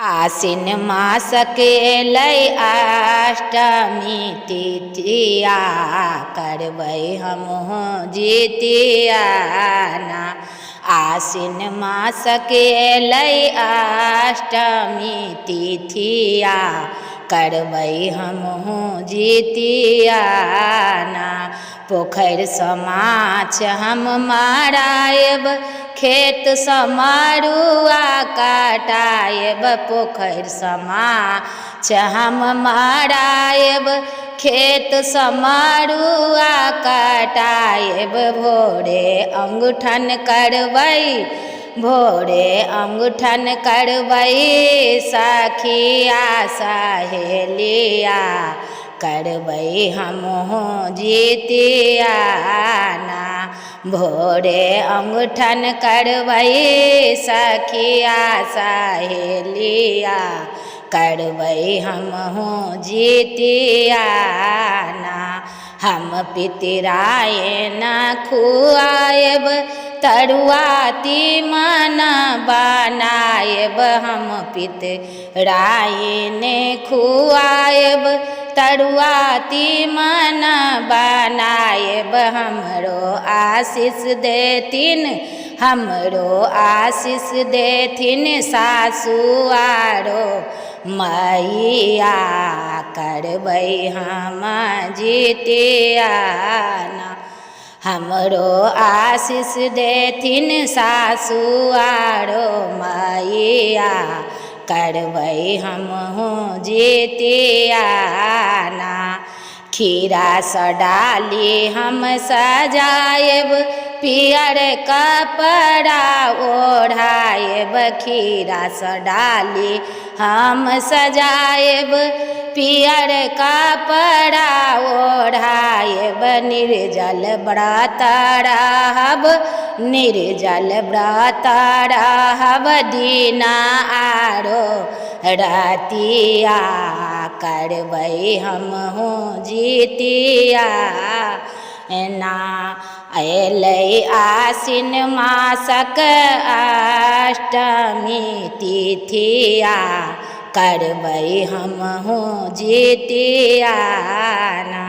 आसिन मास के लय अष्टमी तिथिया करबै हमहु जितिया ना। आसिन मास के लय अष्टमी तिथिया करबै हमहु जितिया ना। पोखरि सँ माछ हम मारायब खेत सँ मड़ुआ काटायब। पोखरि सँ माछ हम मारायब खेत सँ मड़ुआ काटायब। भोरे अंगूठन करबै भोरे अंगूठन करबै सखिया सहेलिया करबै हमहु जितिया ना। भोरे अंगूठन करबै सखिया सहेलिया करबै हमहु जितिया ना। हम पितराइन खुआएब तरुआ तीमन बनाएब। हम पितराइन खुआएब तरुआ तीमन बनाएब। हमरो आशीष देथिन हमरो आशीष देथिन सासुआरो मैया करबै हम जितिया ना। हमरो आशीष देथिन सासुआरो मैया करबै हमहु जितिया ना। खीरा सँ डाली हम सजाएब पियर कपड़ा ओढ़ाएब। खीरा सँ डाली हम सजाएब पियर कपड़ा ओढ़ाएब। निर्जल व्रत रहब निर्जल व्रत रहब दिना आरो रतिया करबै हमहु जितिया ना। अयलै आसिन मासक अष्टमी तिथिया करबै हमहु जितिया ना।